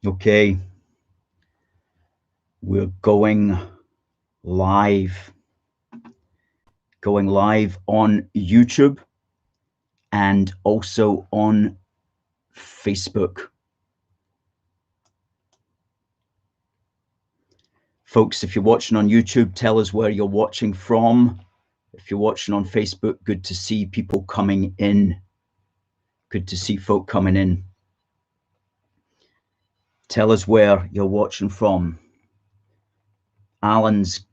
Okay, we're going live on YouTube and also on Facebook. Folks, if you're watching on YouTube, tell us where you're watching from. If you're watching on Facebook, good to see people coming in. Good to see folk coming in. Tell us where you're watching from. Alan's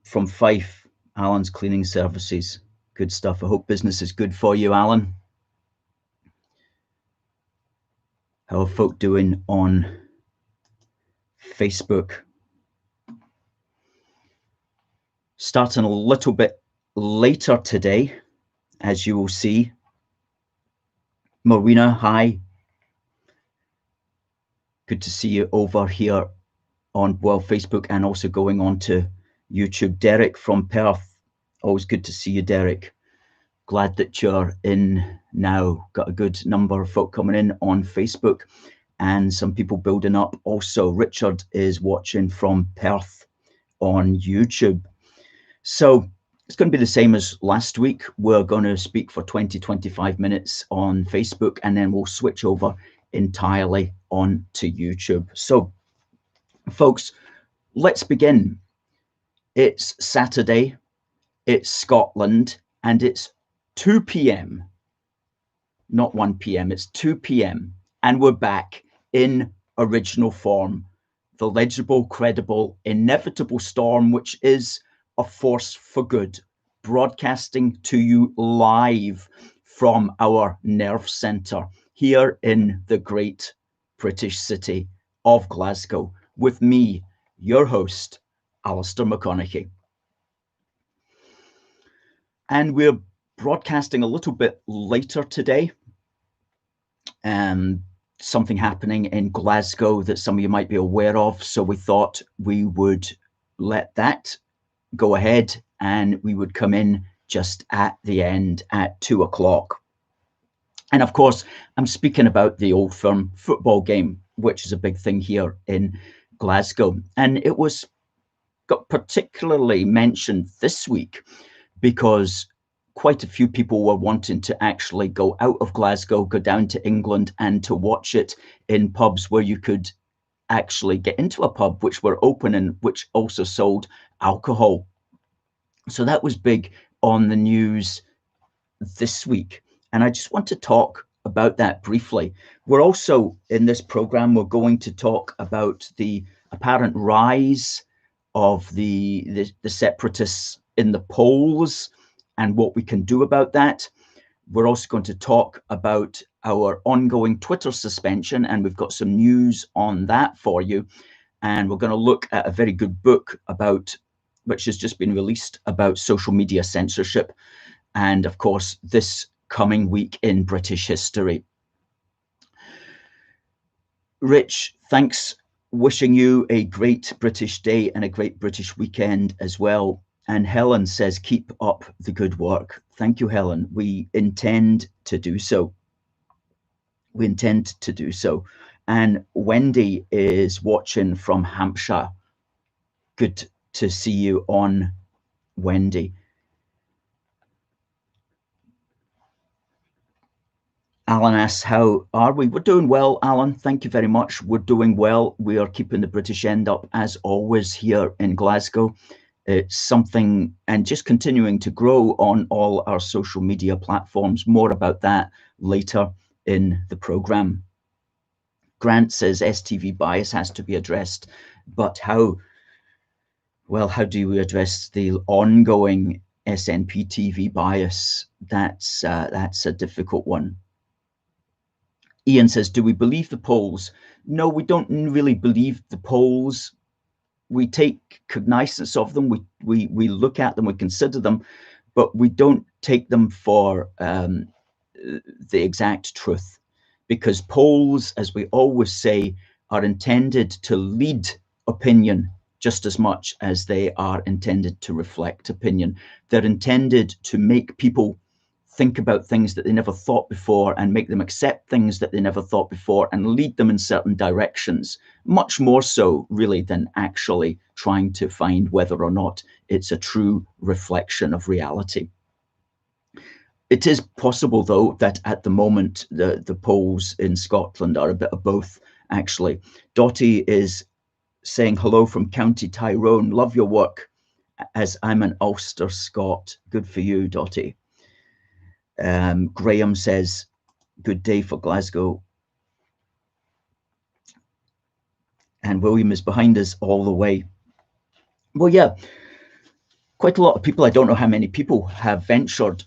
from Fife. Alan's Cleaning Services. Good stuff. I hope business is good for you, Alan. How are folk doing on Facebook? Starting a little bit later today, as you will see. Marina, hi. Good to see you over here on, well, Facebook and also going on to YouTube. Derek from Perth. Always good to see you, Derek. Glad that you're in now. Got a good number of folk coming in on Facebook and some people building up. Also, Richard is watching from Perth on YouTube. So it's going to be the same as last week. We're going to speak for 20-25 minutes on Facebook, and then we'll switch over entirely on to YouTube. So, folks, let's begin. It's Saturday, it's Scotland, and it's 2 p.m. Not 1 p.m., it's 2 p.m. And we're back in original form. The legible, credible, inevitable storm, which is a force for good, broadcasting to you live from our nerve centre here in the great British city of Glasgow, with me, your host, Alistair McConaughey. And we're broadcasting a little bit later today. Something happening in Glasgow that some of you might be aware of. So we thought we would let that go ahead and we would come in just at the end at 2 o'clock. And of course, I'm speaking about the Old Firm football game, which is a big thing here in Glasgow. And it got particularly mentioned this week because quite a few people were wanting to actually go out of Glasgow, go down to England and to watch it in pubs where you could actually get into a pub, which were open and which also sold alcohol. So that was big on the news this week. And I just want to talk about that briefly. We're also, in this program, we're going to talk about the apparent rise of the separatists in the polls and what we can do about that. We're also going to talk about our ongoing Twitter suspension, and we've got some news on that for you. And we're going to look at a very good book which has just been released about social media censorship. And of course, this coming week in British history. Rich, thanks. Wishing you a great British day and a great British weekend as well. And Helen says, keep up the good work. Thank you, Helen. We intend to do so. We intend to do so. And Wendy is watching from Hampshire. Good to see you on, Wendy. Alan asks, how are we? We're doing well, Alan. Thank you very much. We're doing well. We are keeping the British end up, as always, here in Glasgow. It's something, and just continuing to grow on all our social media platforms. More about that later in the programme. Grant says STV bias has to be addressed, but how? Well, how do we address the ongoing SNP TV bias? That's a difficult one. Ian says, do we believe the polls? No, we don't really believe the polls. We take cognizance of them. We look at them, we consider them, but we don't take them for the exact truth, because polls, as we always say, are intended to lead opinion just as much as they are intended to reflect opinion. They're intended to make people think about things that they never thought before and make them accept things that they never thought before and lead them in certain directions, much more so really than actually trying to find whether or not it's a true reflection of reality. It is possible, though, that at the moment the polls in Scotland are a bit of both, actually. Dottie is saying hello from County Tyrone. Love your work, as I'm an Ulster Scot. Good for you, Dottie. Graham says, good day for Glasgow. And William is behind us all the way. Well, yeah, quite a lot of people, I don't know how many people have ventured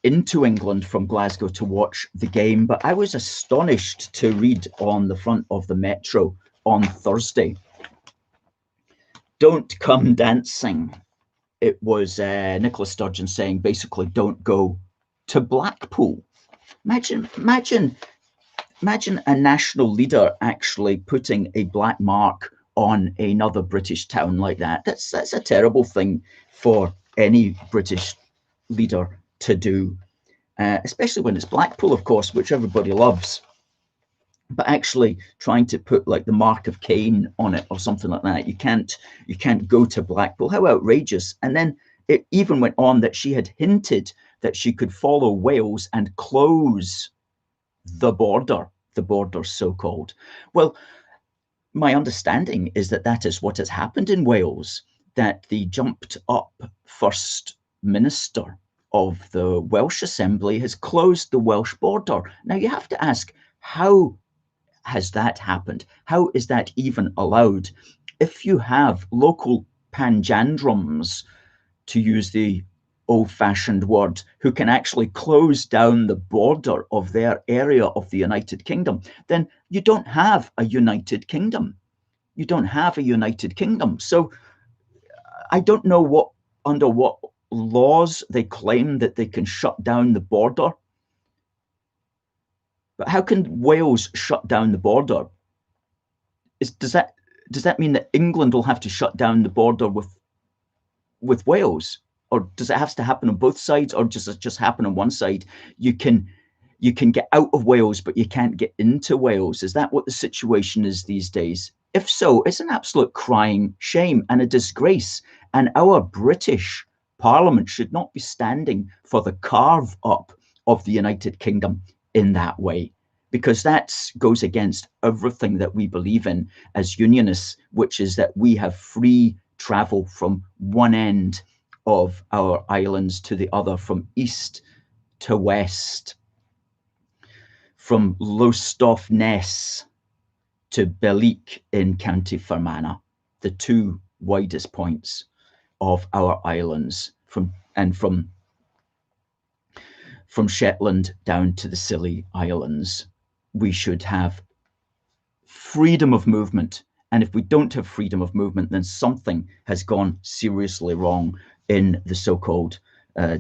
into England from Glasgow to watch the game, but I was astonished to read on the front of the Metro on Thursday, don't come dancing. It was Nicola Sturgeon saying basically don't go to Blackpool. Imagine a national leader actually putting a black mark on another British town like that. That's a terrible thing for any British leader to do, especially when it's Blackpool, of course, which everybody loves. But actually trying to put like the mark of Cain on it or something like that, you can't go to Blackpool. How outrageous. And then it even went on that she had hinted that she could follow Wales and close the border so-called. Well, my understanding is that that is what has happened in Wales, that the jumped up First Minister of the Welsh Assembly has closed the Welsh border. Now you have to ask, how has that happened? How is that even allowed? If you have local panjandrums, to use the old-fashioned word, who can actually close down the border of their area of the United Kingdom, then you don't have a United Kingdom. You don't have a United Kingdom. So I don't know under what laws they claim that they can shut down the border. But how can Wales shut down the border? Does that mean that England will have to shut down the border with Wales? Or does it have to happen on both sides, or does it just happen on one side? You can get out of Wales, but you can't get into Wales. Is that what the situation is these days? If so, it's an absolute crying shame and a disgrace. And our British Parliament should not be standing for the carve up of the United Kingdom in that way, because that goes against everything that we believe in as Unionists, which is that we have free travel from one end of our islands to the other, from east to west, from Lowestoft to Belleek in County Fermanagh, the two widest points of our islands, from Shetland down to the Scilly Islands. We should have freedom of movement. And if we don't have freedom of movement, then something has gone seriously wrong in the so-called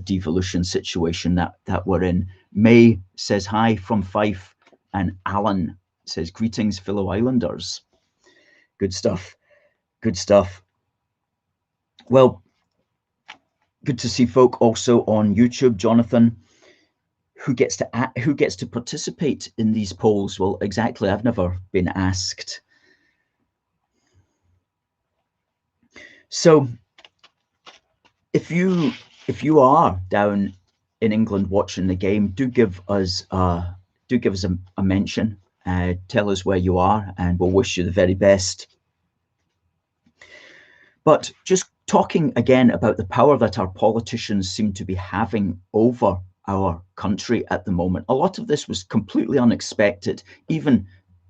devolution situation that we're in. May says hi from Fife, and Alan says greetings, fellow islanders. Good stuff. Good stuff. Well, good to see folk also on YouTube. Jonathan, who gets to participate in these polls? Well, exactly. I've never been asked. So if you are down in England watching the game, do give us a mention. Tell us where you are, and we'll wish you the very best. But just talking again about the power that our politicians seem to be having over our country at the moment. A lot of this was completely unexpected. Even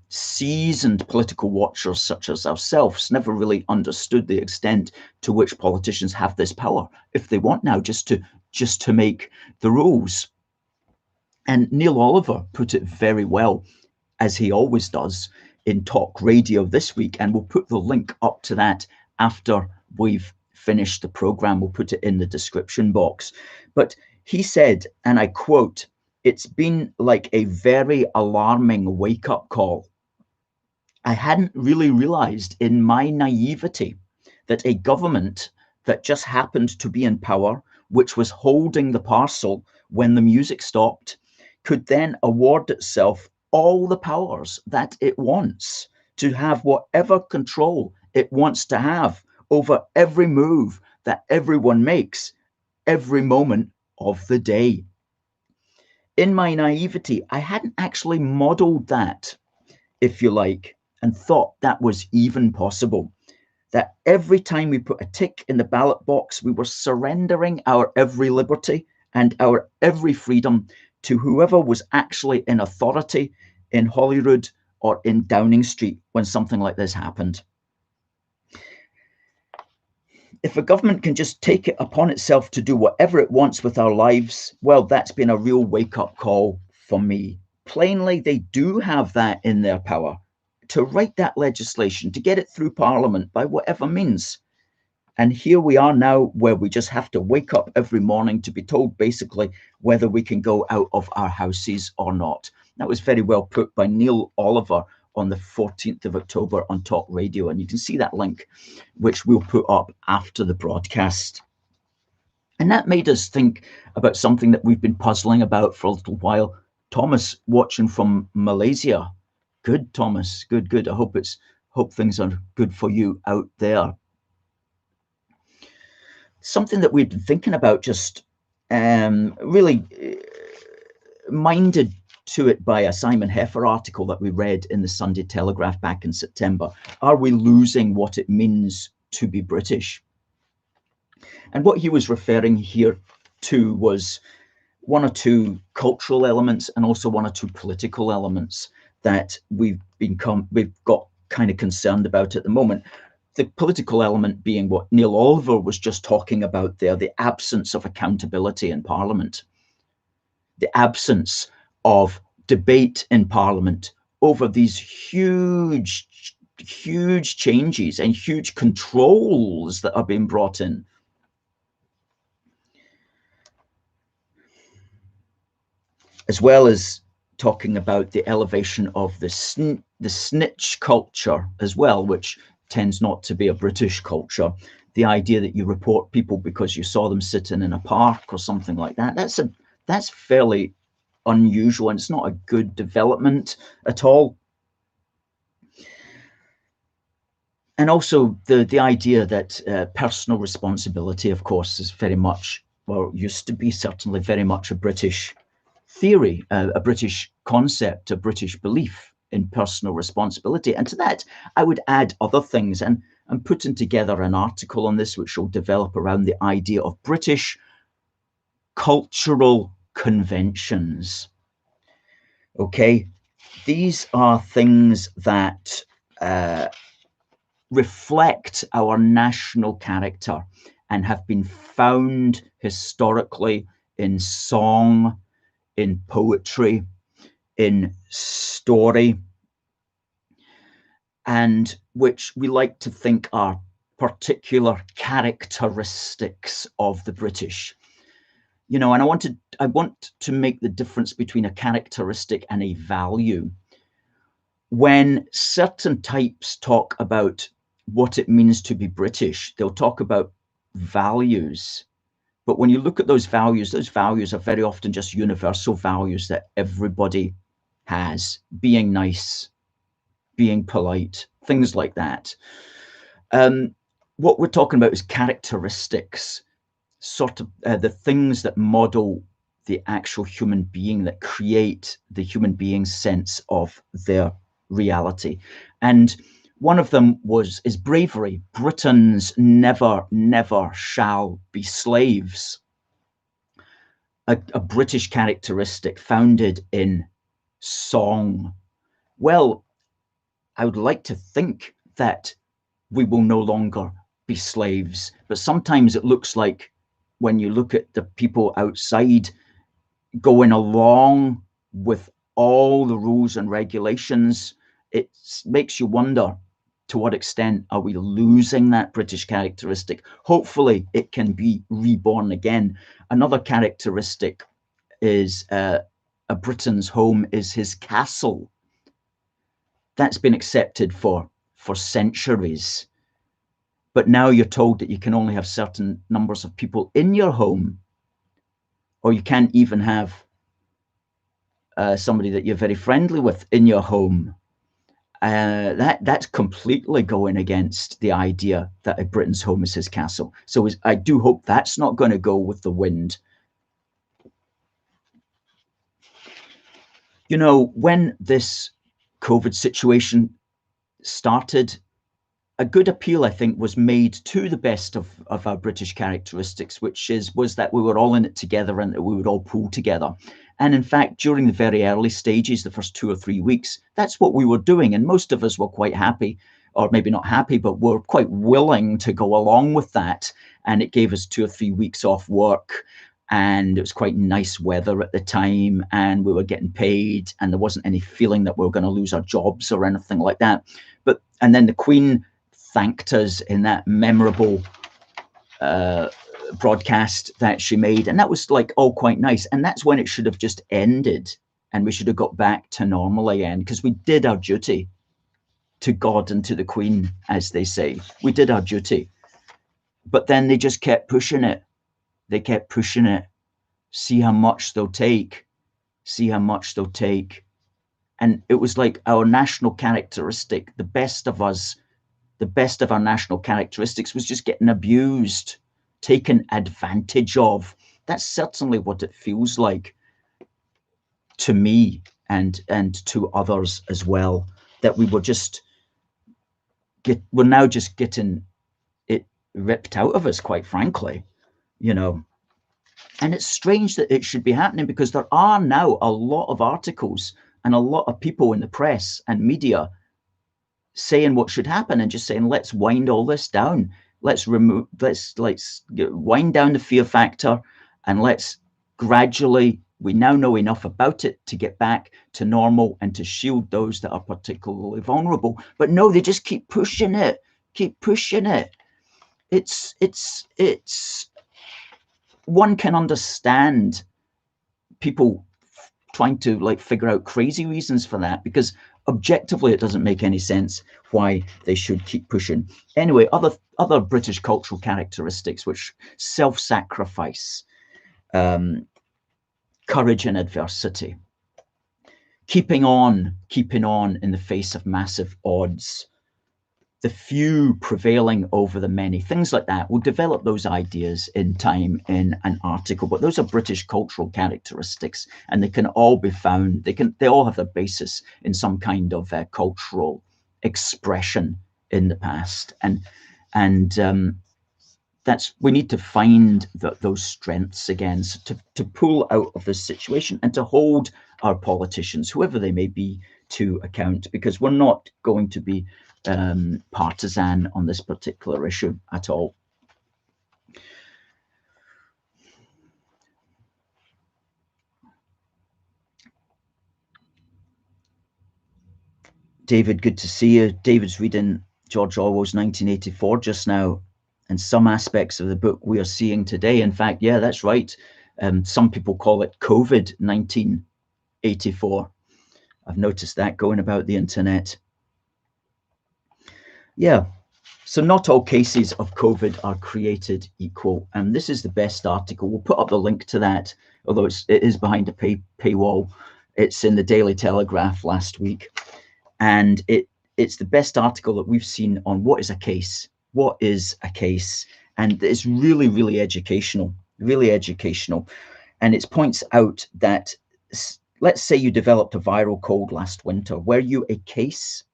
seasoned political watchers such as ourselves never really understood the extent to which politicians have this power, if they want now, just to make the rules. And Neil Oliver put it very well, as he always does, in Talk Radio this week, and we'll put the link up to that after we've finished the program. We'll put it in the description box. But he said, and I quote, "It's been like a very alarming wake-up call. I hadn't really realized in my naivety that a government that just happened to be in power which was holding the parcel when the music stopped, could then award itself all the powers that it wants to have whatever control it wants to have over every move that everyone makes every moment of the day. In my naivety, I hadn't actually modeled that, if you like, and thought that was even possible. That every time we put a tick in the ballot box, we were surrendering our every liberty and our every freedom to whoever was actually in authority in Holyrood or in Downing Street when something like this happened. If a government can just take it upon itself to do whatever it wants with our lives, well, that's been a real wake-up call for me. Plainly, they do have that in their power to write that legislation, to get it through Parliament by whatever means. And here we are now, where we just have to wake up every morning to be told basically whether we can go out of our houses or not. That was very well put by Neil Oliver on the 14th of October on Talk Radio. And you can see that link, which we'll put up after the broadcast. And that made us think about something that we've been puzzling about for a little while. Thomas, watching from Malaysia. Good, Thomas. Good, good. I hope things are good for you out there. Something that we've been thinking about, just really minded to it by a Simon Heffer article that we read in the Sunday Telegraph back in September. Are we losing what it means to be British? And what he was referring here to was one or two cultural elements and also one or two political elements that we've got kind of concerned about at the moment. The political element being what Neil Oliver was just talking about there, the absence of accountability in Parliament, the absence of debate in Parliament over these huge changes and huge controls that are being brought in. As well as talking about the elevation of the snitch culture as well, which tends not to be a British culture. The idea that you report people because you saw them sitting in a park or something like that, that's fairly unusual, and it's not a good development at all. And also the idea that personal responsibility, of course, is very much, well, used to be certainly very much a British theory, a British concept, a British belief in personal responsibility. And to that, I would add other things. And I'm putting together an article on this, which will develop around the idea of British cultural conventions. Okay, these are things that reflect our national character and have been found historically in song, in poetry, in story, and which we like to think are particular characteristics of the British. You know, and I want to make the difference between a characteristic and a value. When certain types talk about what it means to be British, they'll talk about values. But when you look at those values are very often just universal values that everybody has. Being nice, being polite, things like that. What we're talking about is characteristics, sort of the things that model the actual human being, that create the human being's sense of their reality. And one of them is bravery. Britons never, never shall be slaves. A British characteristic founded in song. Well, I would like to think that we will no longer be slaves, but sometimes it looks like, when you look at the people outside going along with all the rules and regulations, it makes you wonder, to what extent are we losing that British characteristic? Hopefully it can be reborn again. Another characteristic is a Briton's home is his castle. That's been accepted for centuries. But now you're told that you can only have certain numbers of people in your home or you can't even have somebody that you're very friendly with in your home. That's completely going against the idea that a Britain's home is his castle. So I do hope that's not going to go with the wind. You know, when this COVID situation started, a good appeal, I think, was made to the best of our British characteristics, which was that we were all in it together and that we would all pull together. And in fact, during the very early stages, the first 2 or 3 weeks, that's what we were doing. And most of us were quite happy, or maybe not happy, but were quite willing to go along with that. And it gave us 2 or 3 weeks off work. And it was quite nice weather at the time, and we were getting paid, and there wasn't any feeling that we were going to lose our jobs or anything like that. And then the Queen thanked us in that memorable broadcast that she made, and that was like all quite nice. And that's when it should have just ended, and we should have got back to normal again, because we did our duty to God and to the Queen, as they say. We did our duty. But then they just kept pushing it. They kept pushing it. See how much they'll take. See how much they'll take. And it was like our national characteristic, the best of us, the best of our national characteristics was just getting abused, taken advantage of. That's certainly what it feels like to me and to others as well, that we were just we're now just getting it ripped out of us, quite frankly, you know. And it's strange that it should be happening, because there are now a lot of articles and a lot of people in the press and media saying what should happen, and just saying, let's wind all this down. Let's wind down the fear factor, and let's gradually, we now know enough about it to get back to normal and to shield those that are particularly vulnerable. But no, they just keep pushing it, keep pushing it. It's one can understand people trying to like figure out crazy reasons for that, because objectively it doesn't make any sense why they should keep pushing. Anyway, other British cultural characteristics, which self-sacrifice, courage in adversity, keeping on in the face of massive odds, the few prevailing over the many, things like that. We'll develop those ideas in time in an article, but those are British cultural characteristics, and they can all be found, they all have their basis in some kind of cultural expression in the past. And that's, we need to find those strengths again, so to pull out of this situation and to hold our politicians, whoever they may be, to account, because we're not going to be partisan on this particular issue at all. David, good to see you. David's reading George Orwell's 1984 just now, and some aspects of the book we are seeing today. In fact, yeah, that's right. Some people call it COVID 1984. I've noticed that going about the internet. Yeah, so not all cases of COVID are created equal. And this is the best article. We'll put up the link to that, although it is behind a paywall. It's in the Daily Telegraph last week. And it's the best article that we've seen on what is a case. What is a case? And it's really, really educational, really educational. And it points out that, let's say you developed a viral cold last winter. Were you a case?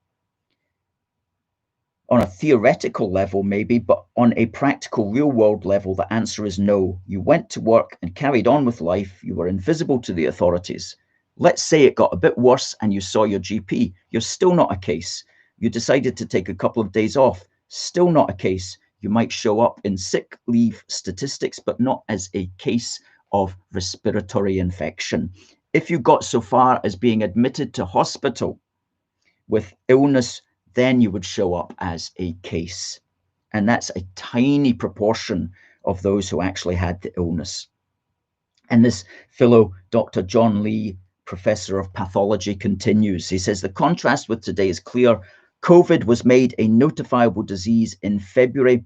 On a theoretical level, maybe, but on a practical, real-world level, the answer is no. You went to work and carried on with life. You were invisible to the authorities. Let's say it got a bit worse and you saw your GP. You're still not a case. You decided to take a couple of days off. Still not a case. You might show up in sick leave statistics, but not as a case of respiratory infection. If you got so far as being admitted to hospital with illness, then you would show up as a case. And that's a tiny proportion of those who actually had the illness. And this fellow, Dr. John Lee, professor of pathology, continues. He says, the contrast with today is clear. COVID was made a notifiable disease in February.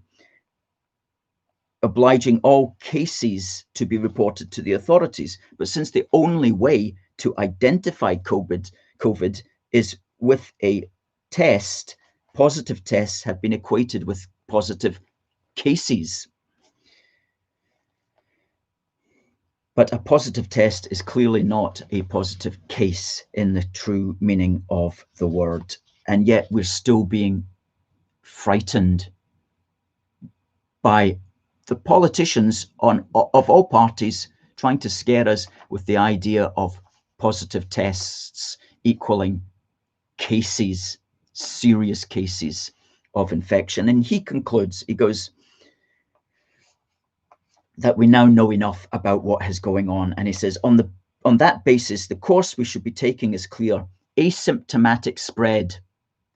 obliging all cases to be reported to the authorities. But since the only way to identify COVID is with a test, positive tests have been equated with positive cases. But a positive test is clearly not a positive case in the true meaning of the word. And yet we're still being frightened by the politicians of all parties trying to scare us with the idea of positive tests equaling cases, serious cases of infection. And he concludes, he goes, that we now know enough about what is going on. And he says, on that basis, the course we should be taking is clear. Asymptomatic spread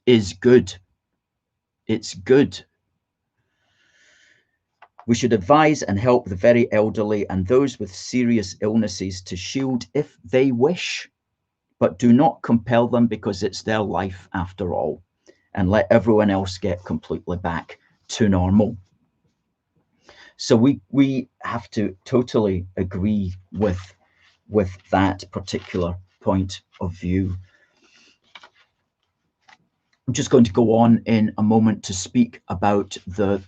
is good. It's good. We should advise and help the very elderly and those with serious illnesses to shield if they wish, but do not compel them because it's their life after all, and let everyone else get completely back to normal. So we have to totally agree with that particular point of view. I'm just going to go on in a moment to speak about the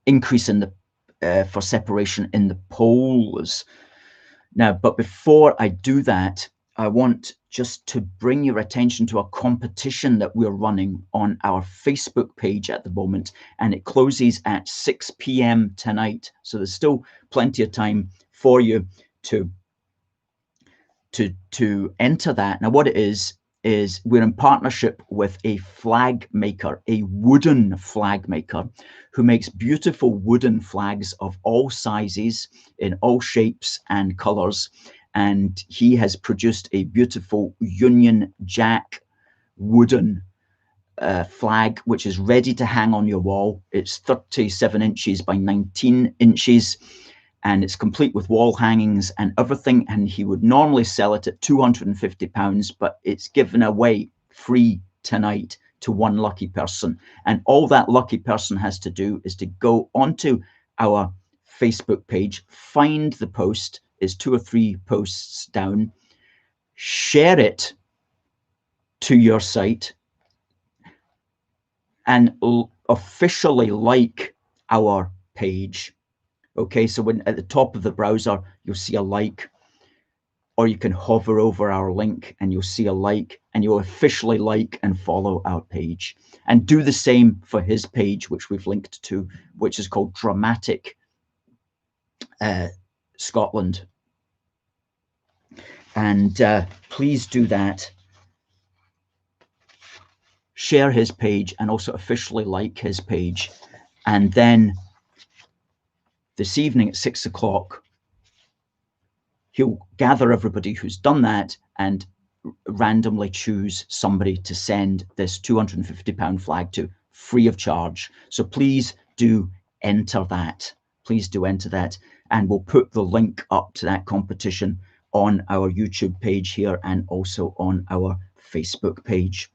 increase in the for separation in the polls. Now, but before I do that, I want just to bring your attention to a competition that we're running on our Facebook page at the moment, and it closes at 6 p.m. tonight. So there's still plenty of time for you to enter that. Now, what it is we're in partnership with a flag maker, a wooden flag maker, who makes beautiful wooden flags of all sizes, in all shapes and colors. And he has produced a beautiful Union Jack wooden flag, which is ready to hang on your wall. It's 37 inches by 19 inches. And it's complete with wall hangings and everything. And he would normally sell it at £250, but it's given away free tonight to one lucky person. And all that lucky person has to do is to go onto our Facebook page, find the post, it's 2 or 3 posts down, share it to your site, and officially like our page. Okay, so when at the top of the browser, you'll see a like, or you can hover over our link and you'll see a like, and you'll officially like and follow our page. And do the same for his page, which we've linked to, which is called Dramatic Scotland. And please do that. Share his page and also officially like his page. And then this evening at 6 o'clock, he'll gather everybody who's done that and randomly choose somebody to send this £250 flag to free of charge. So please do enter that. Please do enter that. And we'll put the link up to that competition on our YouTube page here and also on our Facebook page.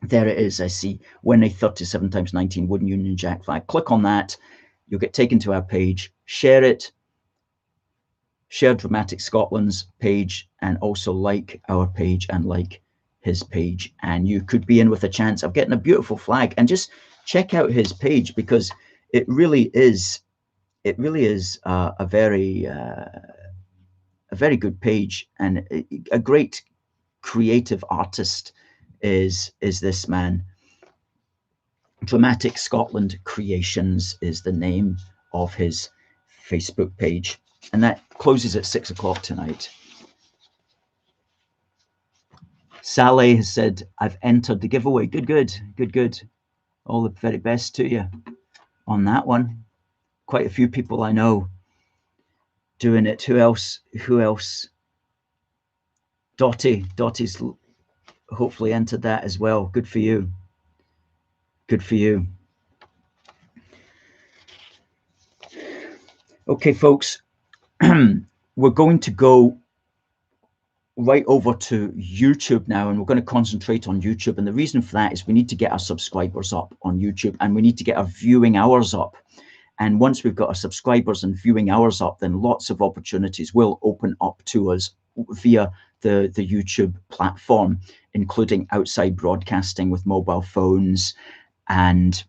There it is. I see win a 37 times 19 wooden Union Jack flag. Click on that. You'll get taken to our page. Share it. Share Dramatic Scotland's page and also like our page and like his page. And you could be in with a chance of getting a beautiful flag. And just check out his page, because it really is a very good page, and a great creative artist is this man. Dramatic Scotland Creations is the name of his Facebook page, and that closes at 6 o'clock tonight. Sally has said, I've entered the giveaway. Good. All the very best to you on that one. Quite a few people I know doing it. Who else? Dottie's hopefully entered that as well. Good for you. Okay, folks, we're going to go right over to YouTube now, and we're going to concentrate on YouTube. And the reason for that is we need to get our subscribers up on YouTube, and we need to get our viewing hours up. And once we've got our subscribers and viewing hours up, then lots of opportunities will open up to us via the YouTube platform, including outside broadcasting with mobile phones and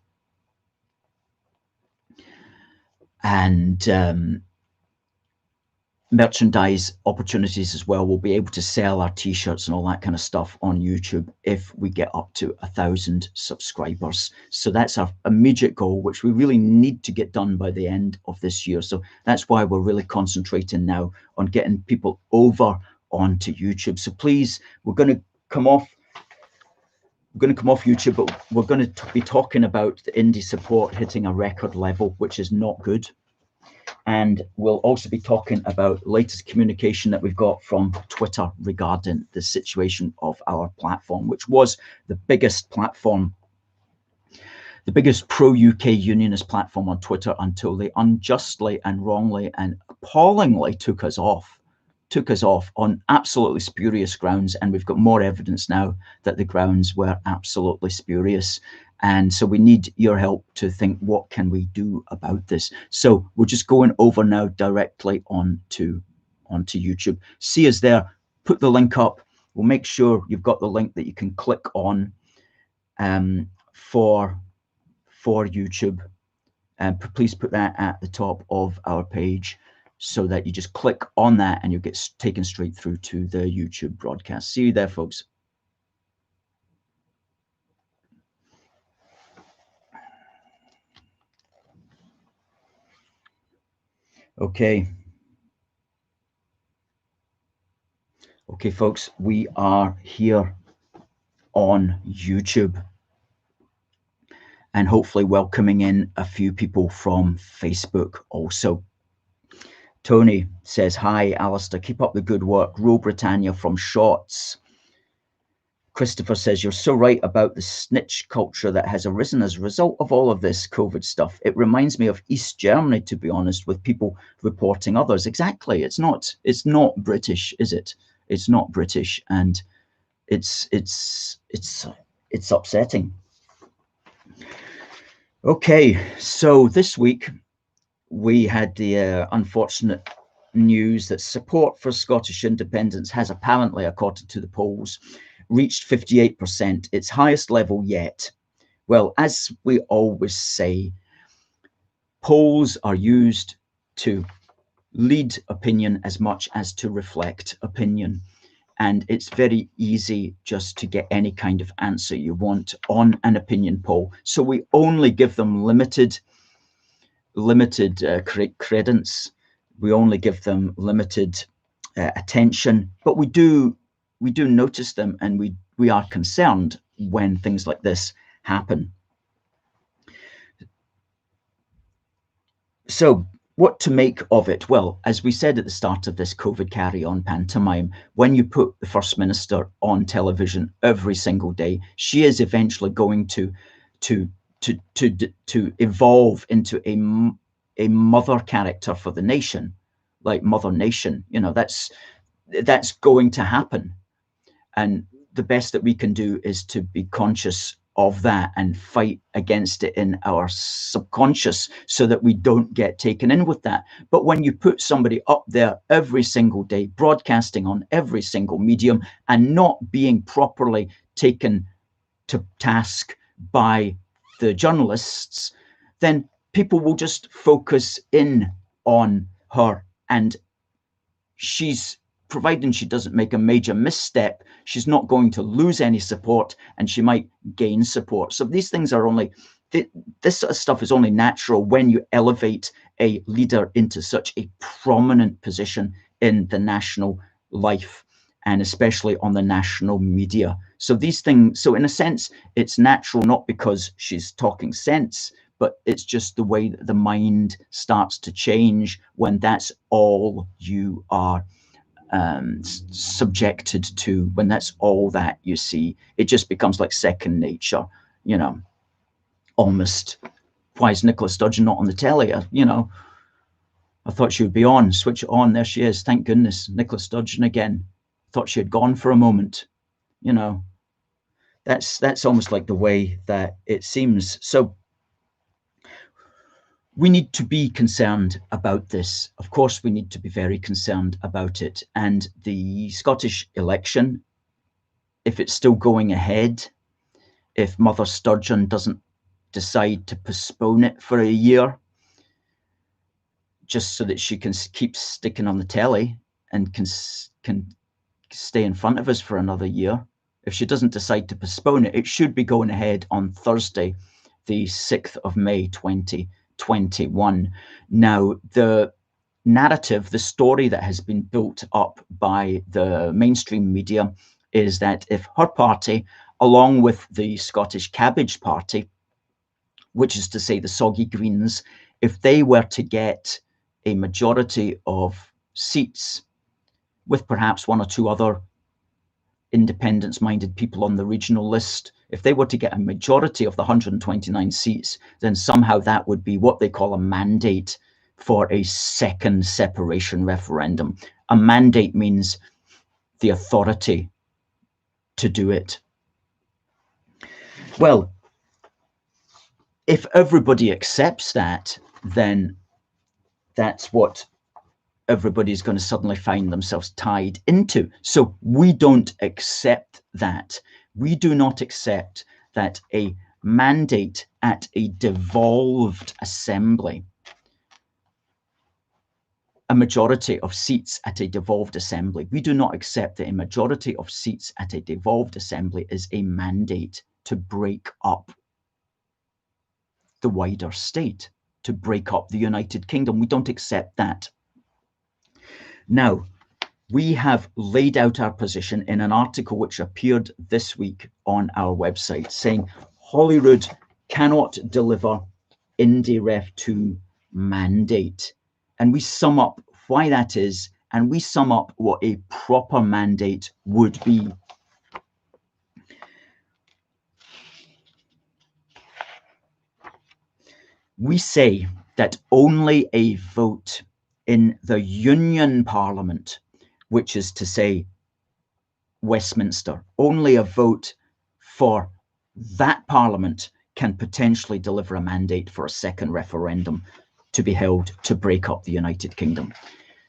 merchandise opportunities as well. We'll be able to sell our t-shirts and all that kind of stuff on YouTube if we get up to 1,000 subscribers. So that's our immediate goal, which we really need to get done by the end of this year. So that's why we're really concentrating now on getting people over onto YouTube. So please, we're going to come off YouTube, but we're going to be talking about the indie support hitting a record level, which is not good. And we'll also be talking about latest communication that we've got from Twitter regarding the situation of our platform, which was the biggest platform, the biggest pro-UK unionist platform on Twitter until they unjustly and wrongly and appallingly took us off on absolutely spurious grounds. And we've got more evidence now that the grounds were absolutely spurious. And so we need your help to think, what can we do about this? So we're just going over now directly onto YouTube. See us there, put the link up. We'll make sure you've got the link that you can click on for YouTube. And please put that at the top of our page so that you just click on that and you'll get taken straight through to the YouTube broadcast. See you there, folks. Okay, folks, we are here on YouTube and hopefully welcoming in a few people from Facebook also. Tony says, hi, Alistair, keep up the good work. Rule Britannia from Shorts. Christopher says, you're so right about the snitch culture that has arisen as a result of all of this COVID stuff. It reminds me of East Germany, to be honest, with people reporting others. Exactly. It's not British, is it? It's not British, and it's upsetting. Okay, so this week we had the unfortunate news that support for Scottish independence has apparently, according to the polls, reached 58%, its highest level yet. Well, as we always say, polls are used to lead opinion as much as to reflect opinion. And it's very easy just to get any kind of answer you want on an opinion poll. So we only give them limited credence. We only give them limited attention, but we do notice them, and we are concerned when things like this happen. So what to make of it? Well, as we said at the start of this COVID carry-on pantomime, when you put the First Minister on television every single day, she is eventually going to evolve into a mother character for the nation, like Mother Nation. You know, that's going to happen. And the best that we can do is to be conscious of that and fight against it in our subconscious so that we don't get taken in with that. But when you put somebody up there every single day, broadcasting on every single medium and not being properly taken to task by the journalists, then people will just focus in on her, and providing she doesn't make a major misstep, she's not going to lose any support, and she might gain support. So these things are this sort of stuff is only natural when you elevate a leader into such a prominent position in the national life, and especially on the national media. So these things, so in a sense, it's natural, not because she's talking sense, but it's just the way that the mind starts to change when that's all you are subjected to, when that's all that you see. It just becomes like second nature, you know, almost. Why is Nicola Sturgeon not on the telly? You know, I thought she would be on. Switch it on. There she is. Thank goodness. Nicola Sturgeon again. thought she had gone for a moment. You know, that's almost like the way that it seems. So we need to be concerned about this. Of course, we need to be very concerned about it. And the Scottish election, if it's still going ahead, if Mother Sturgeon doesn't decide to postpone it for a year, just so that she can keep sticking on the telly and can stay in front of us for another year. If she doesn't decide to postpone it, it should be going ahead on Thursday, the 6th of May, 2021. Now, the narrative, the story that has been built up by the mainstream media is that if her party, along with the Scottish Cabbage Party, which is to say the Soggy Greens, if they were to get a majority of seats, with perhaps one or two other independence-minded people on the regional list, if they were to get a majority of the 129 seats, then somehow that would be what they call a mandate for a second separation referendum. A mandate means the authority to do it. Well, if everybody accepts that, then that's what everybody's going to suddenly find themselves tied into. So we don't accept that. We do not accept that a mandate at a devolved assembly, a majority of seats at a devolved assembly, we do not accept that a majority of seats at a devolved assembly is a mandate to break up the wider state, to break up the United Kingdom. We don't accept that. Now, we have laid out our position in an article which appeared this week on our website, saying Holyrood cannot deliver IndyRef 2 mandate. And we sum up why that is, and we sum up what a proper mandate would be. We say that only a vote in the Union Parliament, which is to say Westminster, only a vote for that Parliament can potentially deliver a mandate for a second referendum to be held to break up the United Kingdom.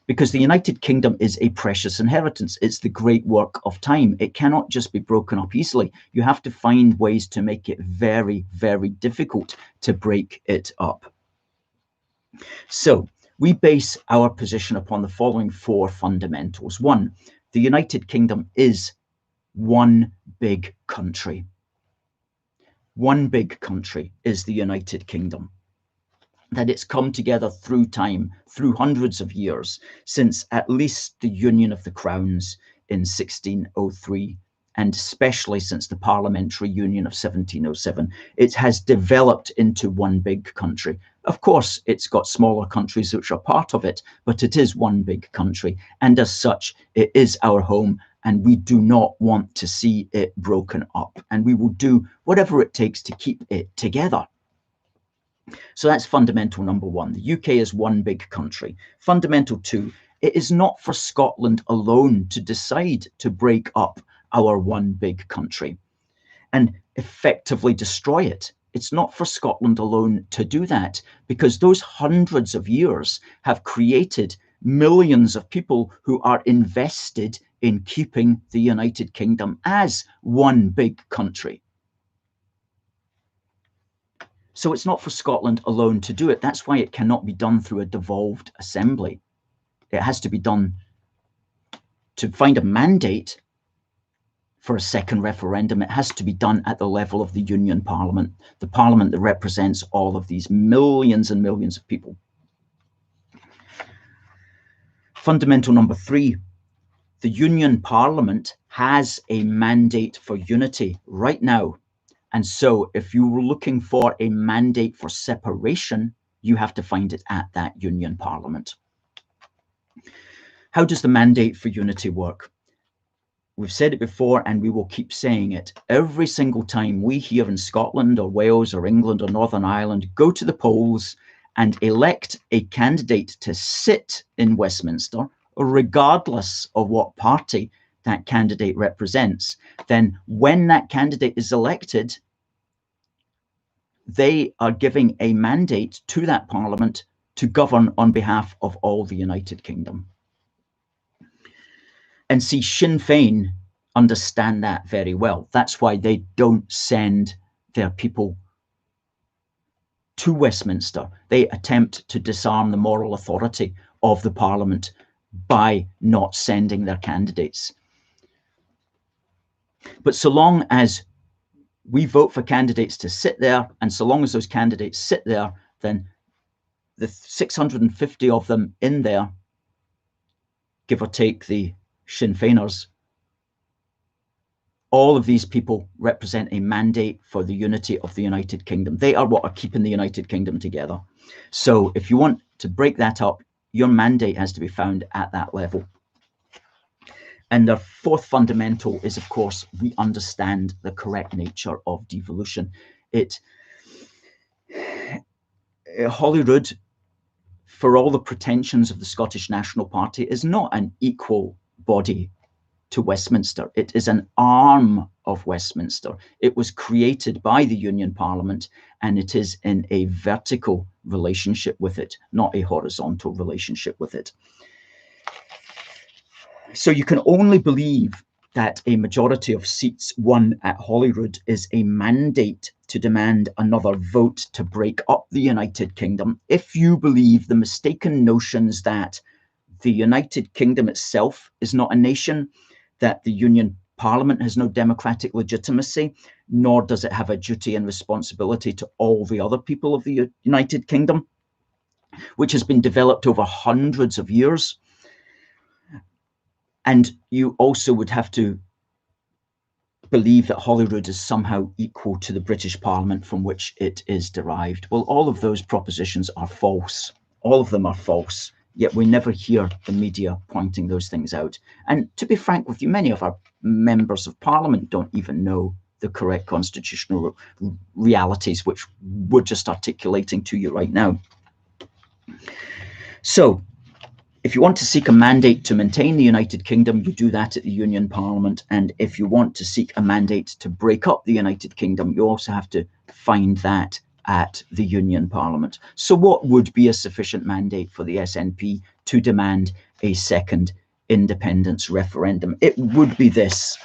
Because the United Kingdom is a precious inheritance. It's the great work of time. It cannot just be broken up easily. You have to find ways to make it very, very difficult to break it up. So we base our position upon the following four fundamentals. One, the United Kingdom is one big country. One big country is the United Kingdom. That it's come together through time, through hundreds of years, since at least the Union of the Crowns in 1603, and especially since the Parliamentary Union of 1707. It has developed into one big country. Of course, it's got smaller countries which are part of it, but it is one big country. And as such, it is our home, and we do not want to see it broken up. And we will do whatever it takes to keep it together. So that's fundamental number one. The UK is one big country. Fundamental two, it is not for Scotland alone to decide to break up our one big country and effectively destroy it. It's not for Scotland alone to do that, because those hundreds of years have created millions of people who are invested in keeping the United Kingdom as one big country. So it's not for Scotland alone to do it. That's why it cannot be done through a devolved assembly. It has to be done to find a mandate for a second referendum. It has to be done at the level of the Union Parliament, the Parliament that represents all of these millions and millions of people. Fundamental number three, the Union Parliament has a mandate for unity right now. And so if you were looking for a mandate for separation, you have to find it at that Union Parliament. How does the mandate for unity work? We've said it before, and we will keep saying it. Every single time we here in Scotland or Wales or England or Northern Ireland go to the polls and elect a candidate to sit in Westminster, regardless of what party that candidate represents, then when that candidate is elected, they are giving a mandate to that parliament to govern on behalf of all the United Kingdom. And see, Sinn Féin understand that very well. That's why they don't send their people to Westminster. They attempt to disarm the moral authority of the parliament by not sending their candidates. But so long as we vote for candidates to sit there, and so long as those candidates sit there, then the 650 of them in there, give or take the Sinn Féiners, all of these people represent a mandate for the unity of the United Kingdom. They are what are keeping the United Kingdom together. So if you want to break that up, your mandate has to be found at that level. And the fourth fundamental is, of course, we understand the correct nature of devolution. Holyrood, for all the pretensions of the Scottish National Party, is not an equal body to Westminster. It is an arm of Westminster. It was created by the Union Parliament, and it is in a vertical relationship with it, not a horizontal relationship with it. So you can only believe that a majority of seats won at Holyrood is a mandate to demand another vote to break up the United Kingdom if you believe the mistaken notions that the United Kingdom itself is not a nation, that the Union Parliament has no democratic legitimacy, nor does it have a duty and responsibility to all the other people of the United Kingdom, which has been developed over hundreds of years. And you also would have to believe that Holyrood is somehow equal to the British Parliament from which it is derived. Well, all of those propositions are false. All of them are false, yet we never hear the media pointing those things out. And to be frank with you, many of our members of Parliament don't even know the correct constitutional realities, which we're just articulating to you right now. So, if you want to seek a mandate to maintain the United Kingdom, you do that at the Union Parliament. And if you want to seek a mandate to break up the United Kingdom, you also have to find that at the Union Parliament. So what would be a sufficient mandate for the SNP to demand a second independence referendum? It would be this.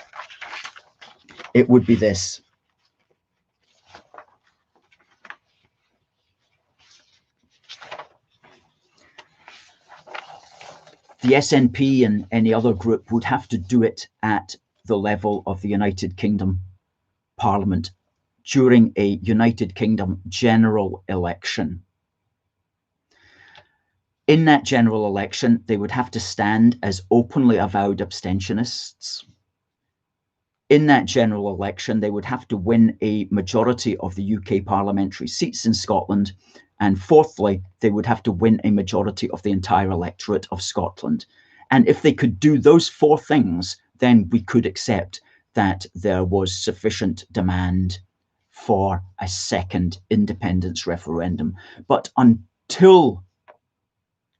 It would be this. The SNP and any other group would have to do it at the level of the United Kingdom Parliament during a United Kingdom general election. In that general election, they would have to stand as openly avowed abstentionists. In that general election, they would have to win a majority of the UK parliamentary seats in Scotland. And fourthly, they would have to win a majority of the entire electorate of Scotland. And if they could do those four things, then we could accept that there was sufficient demand for a second independence referendum. But until,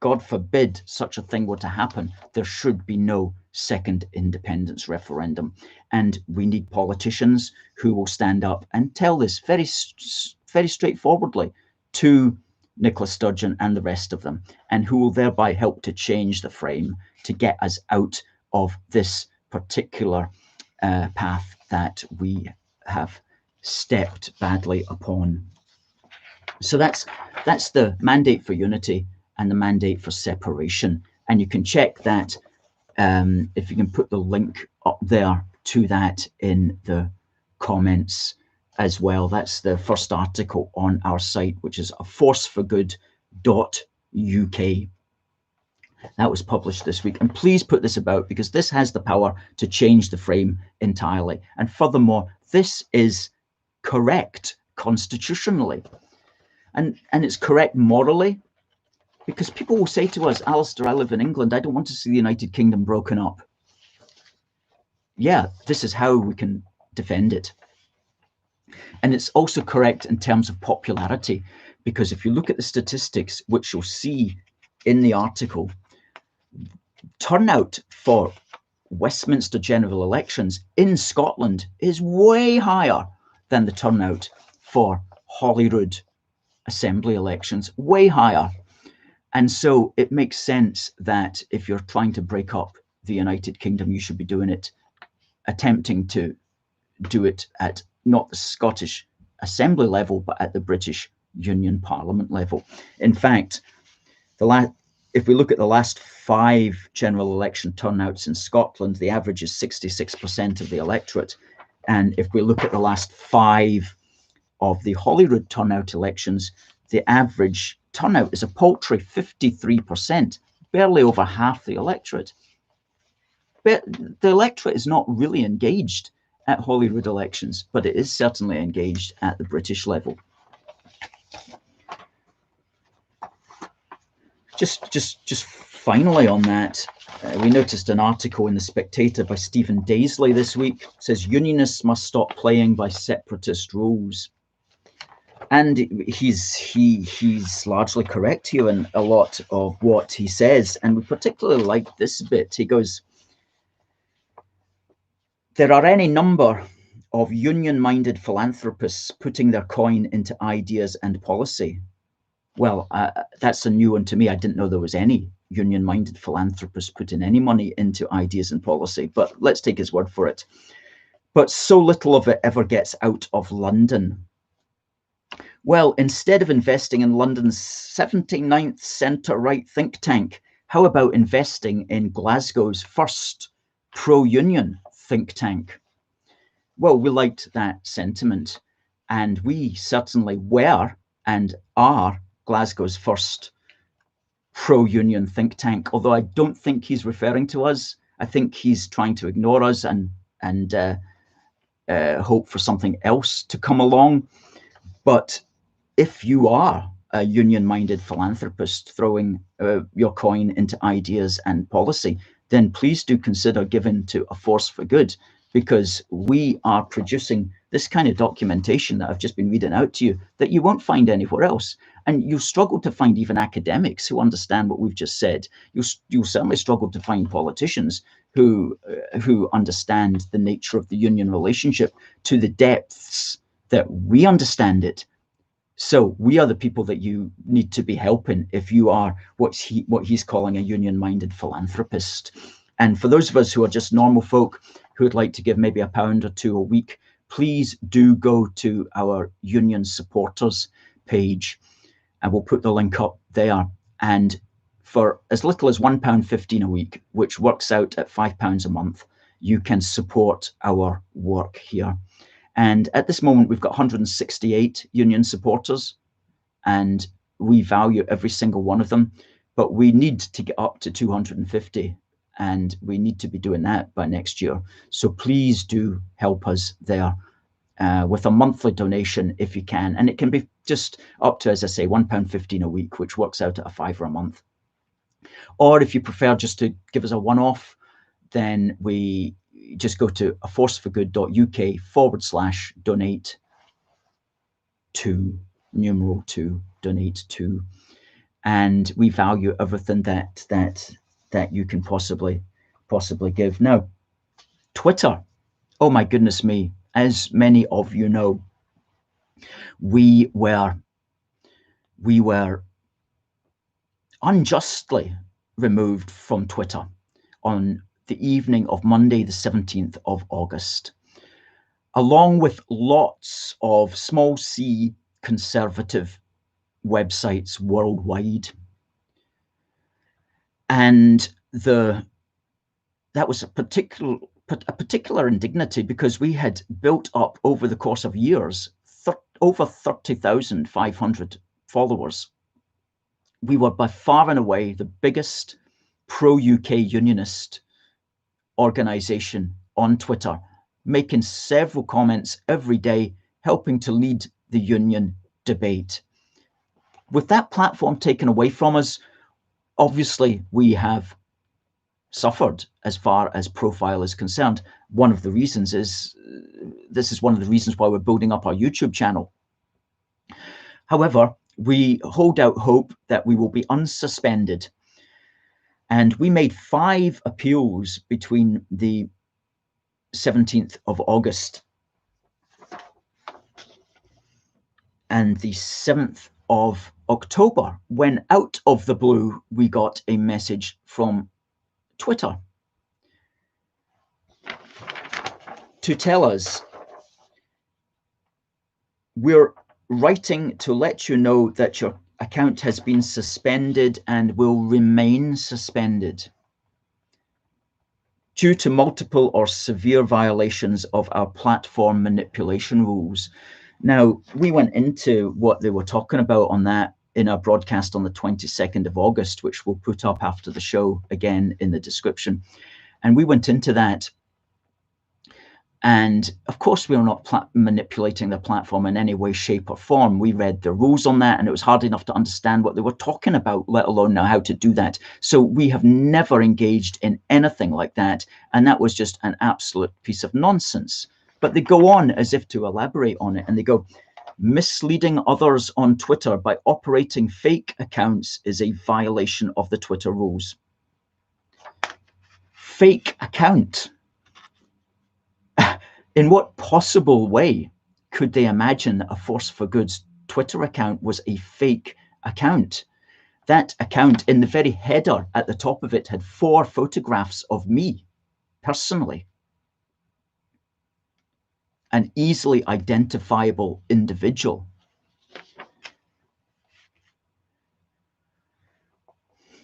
God forbid, such a thing were to happen, there should be no second independence referendum. And we need politicians who will stand up and tell this very straightforwardly to Nicola Sturgeon and the rest of them, and who will thereby help to change the frame to get us out of this particular path that we have stepped badly upon. So that's the mandate for unity and the mandate for separation. And you can check that if you can put the link up there to that in the comments as well. That's the first article on our site, which is aforceforgood.uk. That was published this week. And please put this about, because this has the power to change the frame entirely. And furthermore, this is correct constitutionally. And it's correct morally, because people will say to us, Alistair, I live in England. I don't want to see the United Kingdom broken up. Yeah, this is how we can defend it. And it's also correct in terms of popularity, because if you look at the statistics, which you'll see in the article, turnout for Westminster general elections in Scotland is way higher than the turnout for Holyrood assembly elections, way higher. And so it makes sense that if you're trying to break up the United Kingdom, you should be doing it, attempting to do it at not the Scottish Assembly level, but at the British Union Parliament level. In fact, if we look at the last 5 general election turnouts in Scotland, the average is 66% of the electorate. And if we look at the last 5 of the Holyrood turnout elections, the average turnout is a paltry 53%, barely over half the electorate. But the electorate is not really engaged at Holyrood elections, but it is certainly engaged at the British level. Just finally on that, we noticed an article in The Spectator by Stephen Daisley this week. It says Unionists must stop playing by separatist rules. And he's largely correct here in a lot of what he says. And we particularly like this bit. He goes, there are any number of union-minded philanthropists putting their coin into ideas and policy. Well, that's a new one to me. I didn't know there was any union-minded philanthropists putting any money into ideas and policy, but let's take his word for it. But so little of it ever gets out of London. Well, instead of investing in London's 79th centre-right think tank, how about investing in Glasgow's first pro-union think tank? Well, we liked that sentiment, and we certainly were and are Glasgow's first pro-union think tank, although I don't think he's referring to us. I think he's trying to ignore us and hope for something else to come along. But if you are a union-minded philanthropist throwing your coin into ideas and policy, then please do consider giving to A Force for Good, because we are producing this kind of documentation that I've just been reading out to you that you won't find anywhere else. And you'll struggle to find even academics who understand what we've just said. You'll certainly struggle to find politicians who understand the nature of the union relationship to the depths that we understand it. So we are the people that you need to be helping if you are what he's calling a union-minded philanthropist. And for those of us who are just normal folk who would like to give maybe £1 or £2 a week, please do go to our union supporters page, and we'll put the link up there. And for as little as £1.15 a week, which works out at £5 a month, you can support our work here. And at this moment, we've got 168 union supporters, and we value every single one of them, but we need to get up to 250, and we need to be doing that by next year. So please do help us there with a monthly donation if you can. And it can be just up to, as I say, £1.15 a week, which works out at £5 a month. Or if you prefer just to give us a one-off, then we just go to aforceforgood.uk/donate to numeral 2, donate to, and we value everything that you can possibly give. Now, Twitter, oh my goodness me, as many of you know, we were unjustly removed from Twitter on the evening of Monday, the 17th of August, along with lots of small c conservative websites worldwide. And that was a particular indignity, because we had built up over the course of years over 30,500 followers. We were by far and away the biggest pro-UK unionist organization on Twitter, making several comments every day, helping to lead the union debate. With that platform taken away from us, obviously we have suffered as far as profile is concerned. One of the reasons is, this is one of the reasons why we're building up our YouTube channel. However, we hold out hope that we will be unsuspended And we made 5 appeals between the 17th of August and the 7th of October, when out of the blue, we got a message from Twitter to tell us, we're writing to let you know that your account has been suspended and will remain suspended due to multiple or severe violations of our platform manipulation rules. Now, we went into what they were talking about on that in our broadcast on the 22nd of August, which we'll put up after the show again in the description. And we went into that. And of course, we were not manipulating the platform in any way, shape, or form. We read the rules on that, and it was hard enough to understand what they were talking about, let alone know how to do that. So we have never engaged in anything like that. And that was just an absolute piece of nonsense. But they go on as if to elaborate on it, and they go, misleading others on Twitter by operating fake accounts is a violation of the Twitter rules. Fake account. In what possible way could they imagine that a Force for Good's Twitter account was a fake account? That account, in the very header at the top of it, had 4 photographs of me personally. An easily identifiable individual.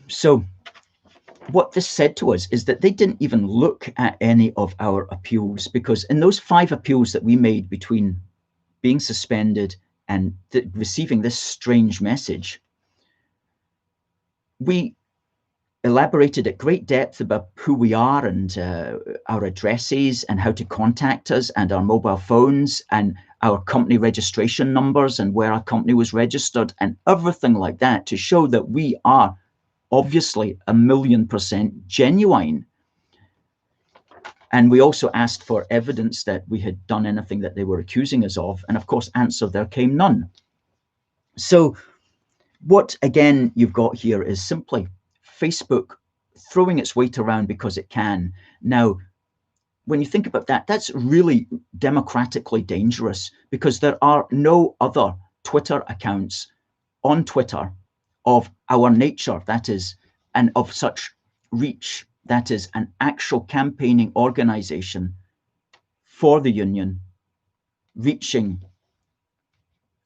So what this said to us is that they didn't even look at any of our appeals, because in those 5 appeals that we made between being suspended and receiving this strange message, we elaborated at great depth about who we are and our addresses and how to contact us and our mobile phones and our company registration numbers and where our company was registered and everything like that, to show that we are obviously 1,000,000% genuine. And we also asked for evidence that we had done anything that they were accusing us of. And of course, answer there came none. So what, again, you've got here is simply Facebook throwing its weight around because it can. Now, when you think about that, that's really democratically dangerous, because there are no other Twitter accounts on Twitter of our nature, that is, and of such reach, that is, an actual campaigning organization for the union, reaching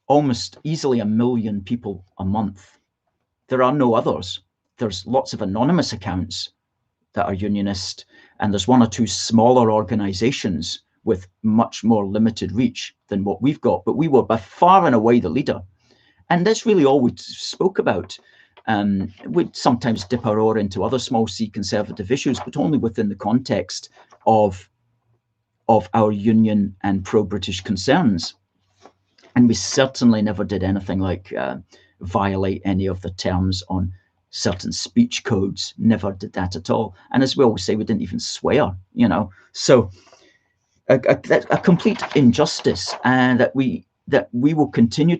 almost easily 1 million people a month. There are no others. There's lots of anonymous accounts that are unionist, and there's 1 or 2 smaller organizations with much more limited reach than what we've got, but we were by far and away the leader. And that's really all we spoke about. We'd sometimes dip our oar into other small c conservative issues, but only within the context of our union and pro-British concerns. And we certainly never did anything like violate any of the terms on certain speech codes. Never did that at all. And as we always say, we didn't even swear, you know. So a complete injustice, and that we will continue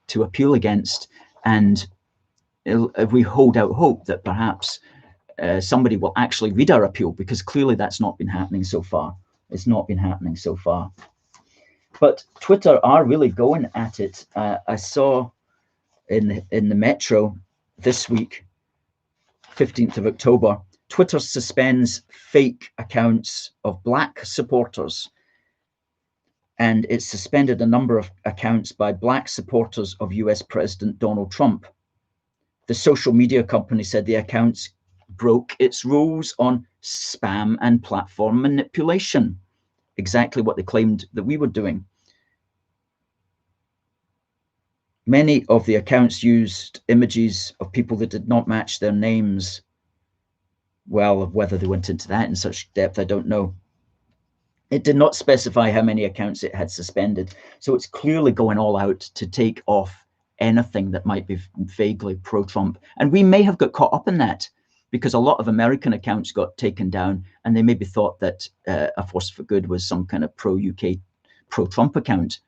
to appeal against, and we hold out hope that perhaps somebody will actually read our appeal, because clearly that's not been happening so far. It's not been happening so far. But Twitter are really going at it. I saw in the Metro this week, 15th of October, Twitter suspends fake accounts of Black supporters. And it suspended a number of accounts by Black supporters of US President Donald Trump. The social media company said the accounts broke its rules on spam and platform manipulation. Exactly what they claimed that we were doing. Many of the accounts used images of people that did not match their names. Well, whether they went into that in such depth, I don't know. It did not specify how many accounts it had suspended. So it's clearly going all out to take off anything that might be vaguely pro-Trump. And we may have got caught up in that, because a lot of American accounts got taken down, and they maybe thought that A Force for Good was some kind of pro-UK, pro-Trump account.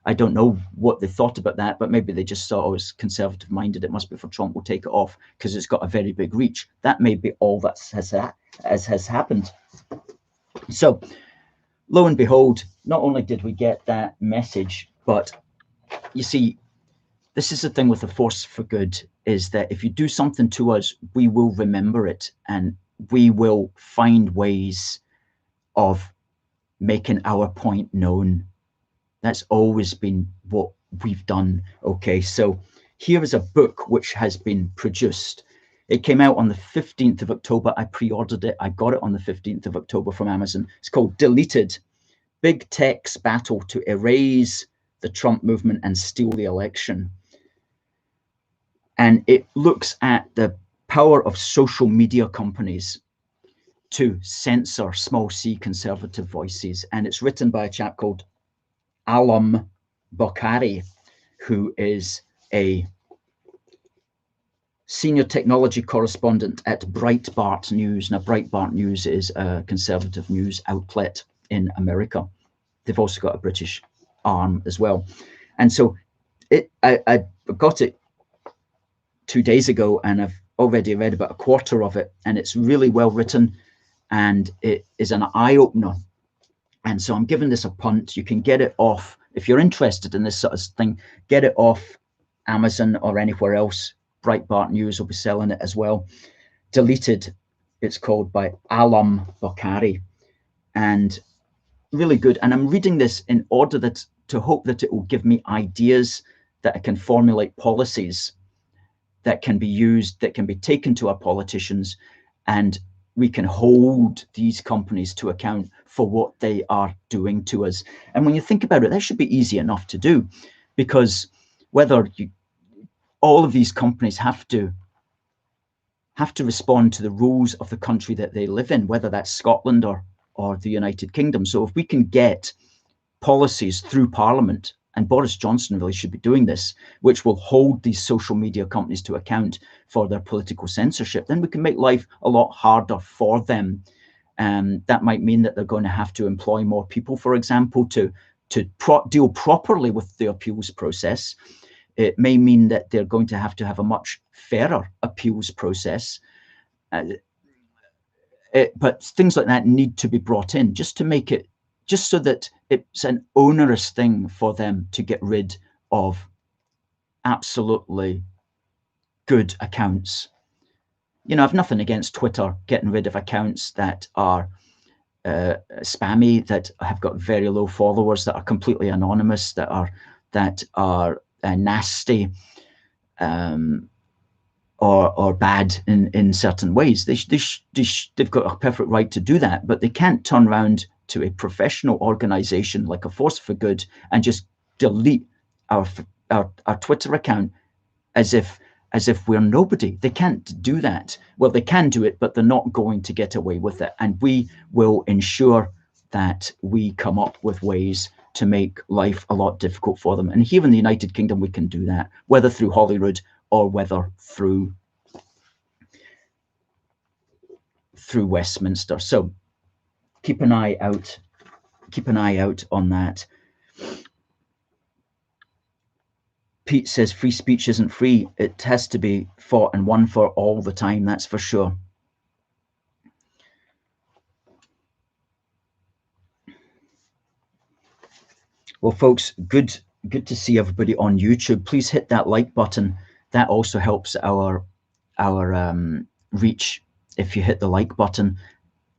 I don't know what they thought about that, but maybe they just thought, oh, it's conservative minded, it must be for Trump, we'll take it off because it's got a very big reach. That may be all that has happened. So lo and behold, not only did we get that message, but you see, this is the thing with the force for good, is that if you do something to us, we will remember it, and we will find ways of making our point known. That's always been what we've done. Okay, so here is a book which has been produced. It came out on the 15th of October. I pre-ordered it. I got it on the 15th of October from Amazon. It's called Deleted: Big Tech's Battle to Erase the Trump Movement and Steal the Election. And it looks at the power of social media companies to censor small c conservative voices. And it's written by a chap called Alam Bokhari, who is a senior technology correspondent at Breitbart News. Now, Breitbart News is a conservative news outlet in America. They've also got a British arm as well. And so I got it 2 days ago, and I've already read about a quarter of it, and it's really well written, and it is an eye-opener. And so I'm giving this a punt. You can get it off, if you're interested in this sort of thing, get it off Amazon or anywhere else. Breitbart News will be selling it as well. Deleted, it's called, by Alam Bokhari, and really good. And I'm reading this in order that to hope that it will give me ideas that I can formulate policies that can be used, that can be taken to our politicians, and we can hold these companies to account for what they are doing to us. And when you think about it, that should be easy enough to do, because all of these companies have to respond to the rules of the country that they live in, whether that's Scotland or the United Kingdom. So if we can get policies through Parliament, and Boris Johnson really should be doing this, which will hold these social media companies to account for their political censorship, then we can make life a lot harder for them. That might mean that they're going to have to employ more people, for example, to deal properly with the appeals process. It may mean that they're going to have a much fairer appeals process. But things like that need to be brought in just to make it, just so that it's an onerous thing for them to get rid of absolutely good accounts. You know, I've nothing against Twitter getting rid of accounts that are spammy, that have got very low followers, that are completely anonymous, that are nasty, or bad in certain ways. They've got a perfect right to do that, but they can't turn around to a professional organization like a Force for Good and just delete our Twitter account as if we're nobody. They can't do that. Well, they can do it, but they're not going to get away with it. And we will ensure that we come up with ways to make life a lot difficult for them. And here in the United Kingdom, we can do that, whether through Holyrood or whether through Westminster. So keep an eye out. Keep an eye out on that. Pete says free speech isn't free. It has to be fought and won for all the time, that's for sure. Well, folks, good to see everybody on YouTube. Please hit that like button. That also helps our reach if you hit the like button,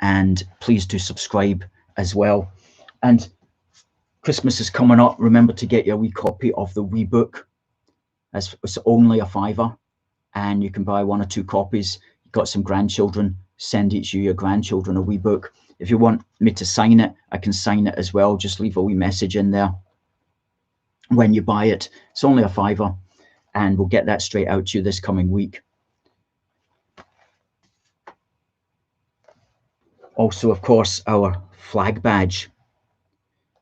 and please do subscribe as well. And Christmas is coming up. Remember to get your wee copy of the wee book. It's only £5, and you can buy 1 or 2 copies. You've got some grandchildren, send each of your grandchildren a wee book. If you want me to sign it, I can sign it as well. Just leave a wee message in there when you buy it. It's only £5, and we'll get that straight out to you this coming week. Also, of course, our flag badge,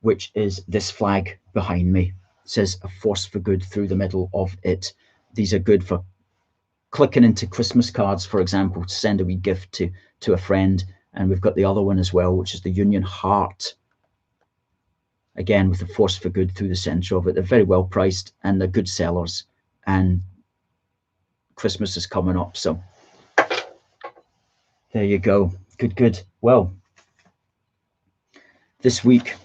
which is this flag behind me. It says a Force for Good through the middle of it. These are good for clicking into Christmas cards, for example, to send a wee gift to a friend. And we've got the other one as well, which is the Union Heart. again, with the force for good through the centre of it. They're very well priced and they're good sellers. And Christmas is coming up, so there you go. Good. Well, this week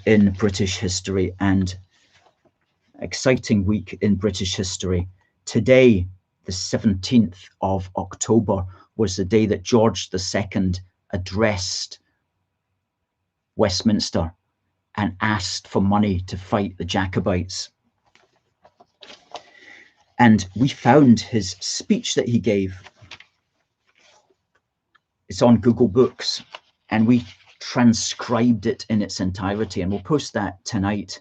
in British history, and exciting week in British history. Today, the 17th of October, was the day that George II addressed Westminster and asked for money to fight the Jacobites. And we found his speech that he gave. It's on Google Books, and we transcribed it in its entirety, and we'll post that tonight.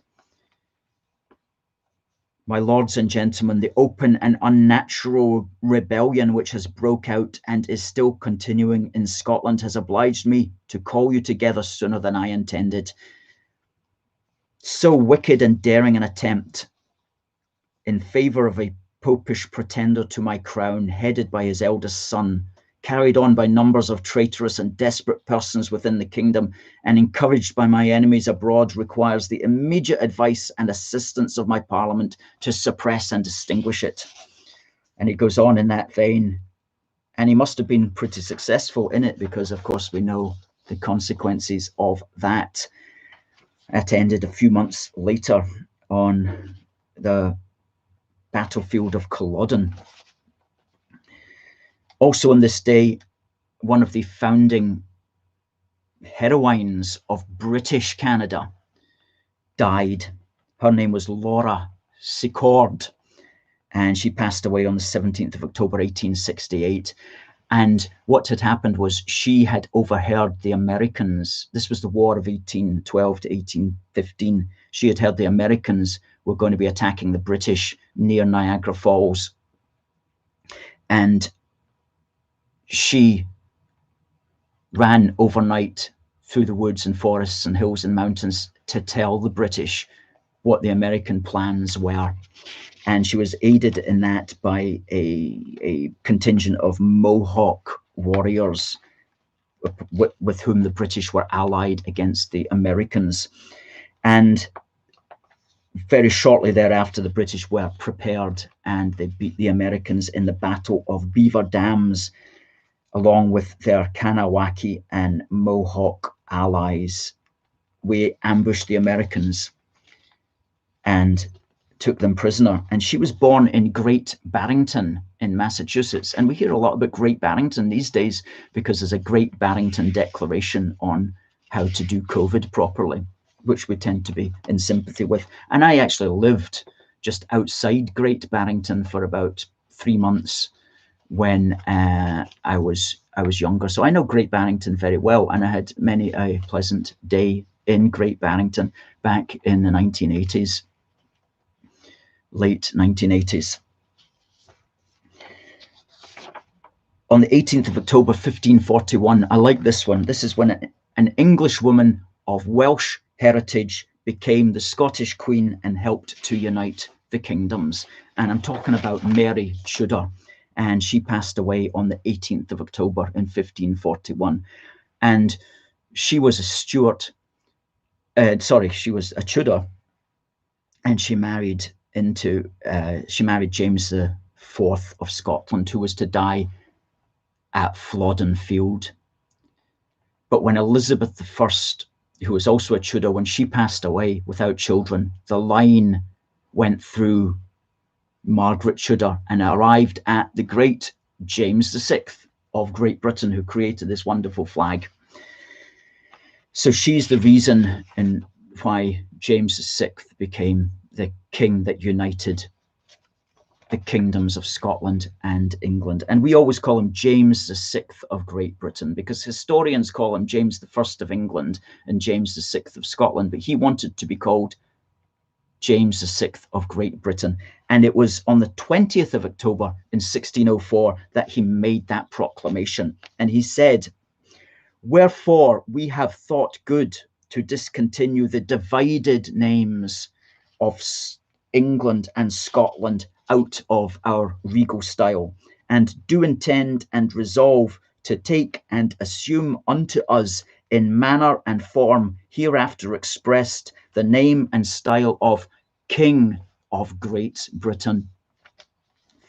My lords and gentlemen, the open and unnatural rebellion which has broke out and is still continuing in Scotland has obliged me to call you together sooner than I intended. So wicked and daring an attempt in favour of a popish pretender to my crown, headed by his eldest son, carried on by numbers of traitorous and desperate persons within the kingdom, and encouraged by my enemies abroad, requires the immediate advice and assistance of my parliament to suppress and extinguish it. And he goes on in that vein, and he must have been pretty successful in it, because of course we know the consequences of that. That ended a few months later on the battlefield of Culloden. Also on this day, one of the founding heroines of British Canada died. Her name was Laura Secord, and she passed away on the 17th of October, 1868. And what had happened was she had overheard the Americans. This was the War of 1812 to 1815. She had heard the Americans were going to be attacking the British near Niagara Falls. And she ran overnight through the woods and forests and hills and mountains to tell the British what the American plans were. And she was aided in that by a contingent of Mohawk warriors with whom the British were allied against the Americans. And very shortly thereafter, the British were prepared and they beat the Americans in the Battle of Beaver Dams, along with their Kanawaki and Mohawk allies. We ambushed the Americans and took them prisoner. And she was born in Great Barrington in Massachusetts. And we hear a lot about Great Barrington these days because there's a Great Barrington Declaration on how to do COVID properly, which we tend to be in sympathy with. And I actually lived just outside Great Barrington for about 3 months when I was younger. So I know Great Barrington very well, and I had many a pleasant day in Great Barrington back in the 1980s. Late 1980s. On the 18th of October 1541, I like this one. This is when an English woman of Welsh heritage became the Scottish Queen and helped to unite the kingdoms. And I'm talking about Mary Tudor, and she passed away on the 18th of October in 1541. And she was a Stuart, she was a Tudor, and she married James IV of Scotland, who was to die at Flodden Field. But when Elizabeth I, who was also a Tudor, when she passed away without children, the line went through Margaret Tudor and arrived at the great James VI of Great Britain, who created this wonderful flag. So she's the reason in why James VI became the king that united the kingdoms of Scotland and England. And we always call him James VI of Great Britain, because historians call him James I of England and James VI of Scotland, but he wanted to be called James VI of Great Britain. And it was on the 20th of October in 1604 that he made that proclamation. And he said, "Wherefore we have thought good to discontinue the divided names of England and Scotland out of our regal style, and do intend and resolve to take and assume unto us in manner and form hereafter expressed, the name and style of King of Great Britain.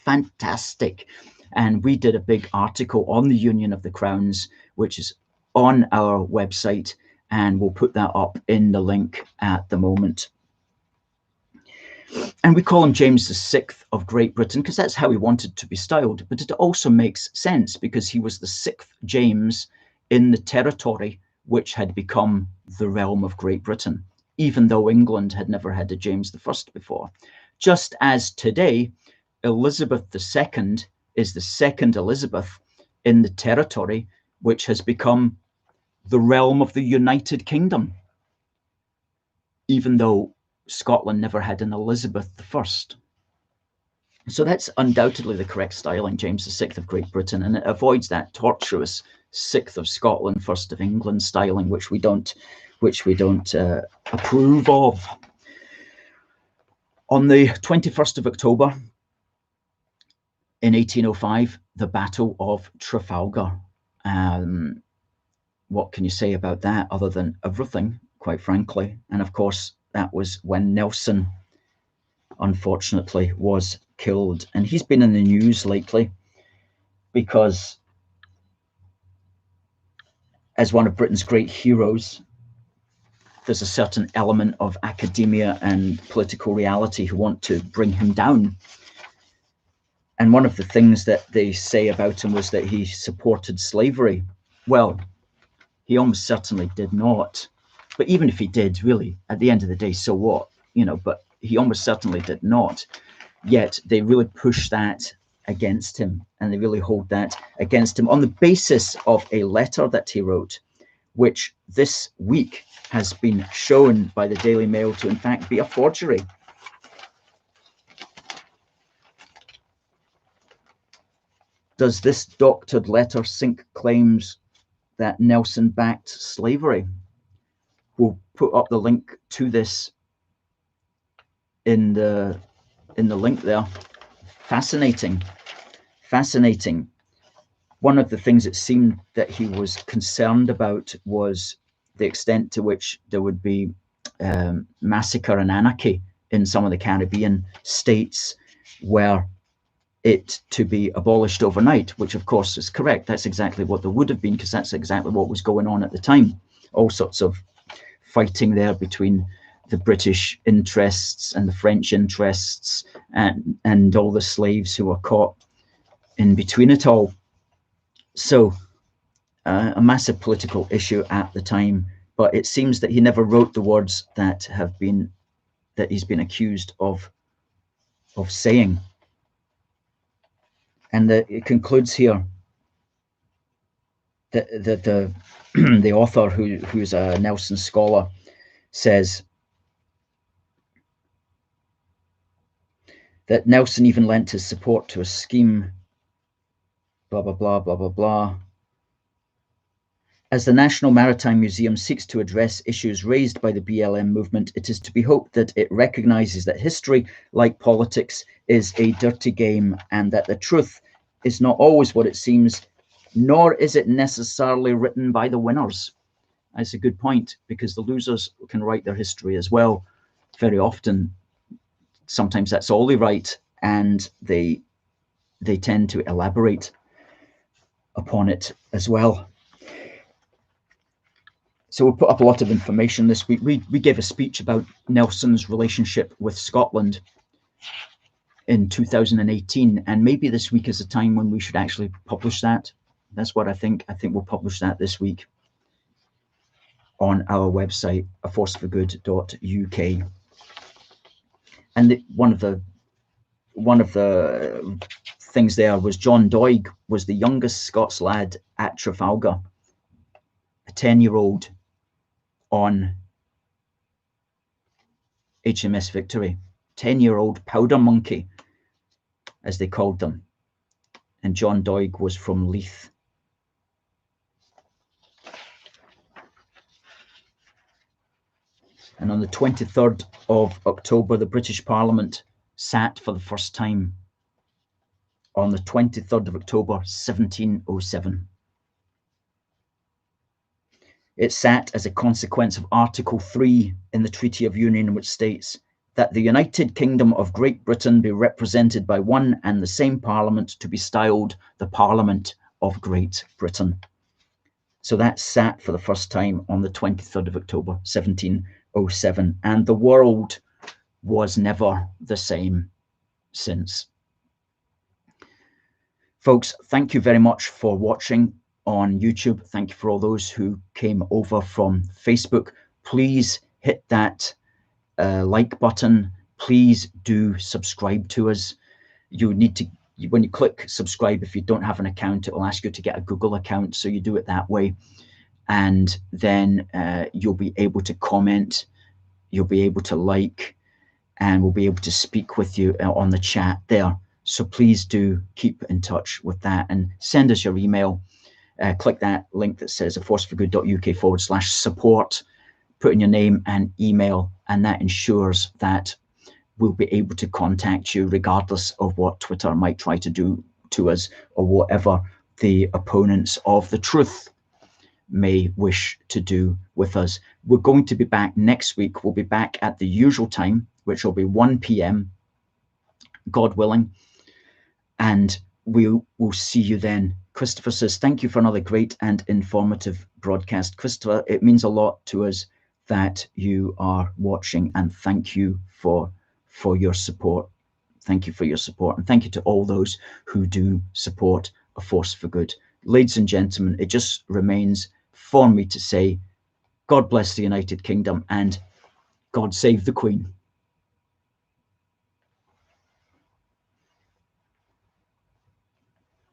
Fantastic. And we did a big article on the Union of the Crowns, which is on our website, and we'll put that up in the link at the moment. And we call him James VI of Great Britain because that's how he wanted to be styled. But it also makes sense because he was the 6th James in the territory which had become the realm of Great Britain, even though England had never had a James I before. Just as today, Elizabeth II is the 2nd Elizabeth in the territory which has become the realm of the United Kingdom, even though Scotland never had an Elizabeth I. So that's undoubtedly the correct styling, James VI of Great Britain, and it avoids that tortuous 6th of Scotland, 1st of England styling, which we don't approve of. On the 21st of October in 1805, the Battle of Trafalgar. What can you say about that other than everything, quite frankly? And of course, that was when Nelson, unfortunately, was killed. And he's been in the news lately because as one of Britain's great heroes, there's a certain element of academia and political reality who want to bring him down. And one of the things that they say about him was that he supported slavery. Well, he almost certainly did not. But even if he did, really, at the end of the day, so what? But he almost certainly did not. Yet they really push that against him, and they really hold that against him on the basis of a letter that he wrote, which this week has been shown by the Daily Mail to, in fact, be a forgery. Does this doctored letter sink claims that Nelson backed slavery? We'll put up the link to this in the link there. Fascinating. One of the things it seemed that he was concerned about was the extent to which there would be massacre and anarchy in some of the Caribbean states were it to be abolished overnight, which of course is correct. That's exactly what there would have been, because that's exactly what was going on at the time. All sorts of fighting there between the British interests and the French interests, and all the slaves who were caught in between it all. So a massive political issue at the time, but it seems that he never wrote the words that he's been accused of saying. And it concludes here that the author, who's a Nelson scholar, says that Nelson even lent his support to a scheme, blah, blah, blah, blah, blah, blah. As the National Maritime Museum seeks to address issues raised by the BLM movement, it is to be hoped that it recognizes that history, like politics, is a dirty game, and that the truth is not always what it seems, nor is it necessarily written by the winners. That's a good point, because the losers can write their history as well. Very often, sometimes that's all they write, and they tend to elaborate upon it as well. So we'll put up a lot of information this week. We gave a speech about Nelson's relationship with Scotland in 2018, and maybe this week is a time when we should actually publish that. That's what I think. I think we'll publish that this week on our website, aforceforgood.uk. And one of the things there was John Doig was the youngest Scots lad at Trafalgar, a 10-year-old on HMS Victory, 10-year-old powder monkey, as they called them. And John Doig was from Leith. And on the 23rd of October, the British Parliament sat for the first time on the 23rd of October, 1707. It sat as a consequence of Article 3 in the Treaty of Union, which states that the United Kingdom of Great Britain be represented by one and the same Parliament, to be styled the Parliament of Great Britain. So that sat for the first time on the 23rd of October, 1707, and the world was never the same since. Folks, thank you very much for watching on YouTube. Thank you for all those who came over from Facebook. Please hit that like button. Please do subscribe to us. You need to, when you click subscribe, if you don't have an account, it will ask you to get a Google account. So you do it that way. And then you'll be able to comment, you'll be able to like, and we'll be able to speak with you on the chat there. So please do keep in touch with that and send us your email. Click that link that says aforceforgood.uk/support, put in your name and email, and that ensures that we'll be able to contact you regardless of what Twitter might try to do to us or whatever the opponents of the truth may wish to do with us. We're going to be back next week. We'll be back at the usual time, which will be 1 p.m, God willing, and we'll see you then. Christopher says, thank you for another great and informative broadcast. Christopher, it means a lot to us that you are watching, and thank you for your support. Thank you for your support, and thank you to all those who do support A Force for Good. Ladies and gentlemen, it just remains for me to say, God bless the United Kingdom and God save the Queen.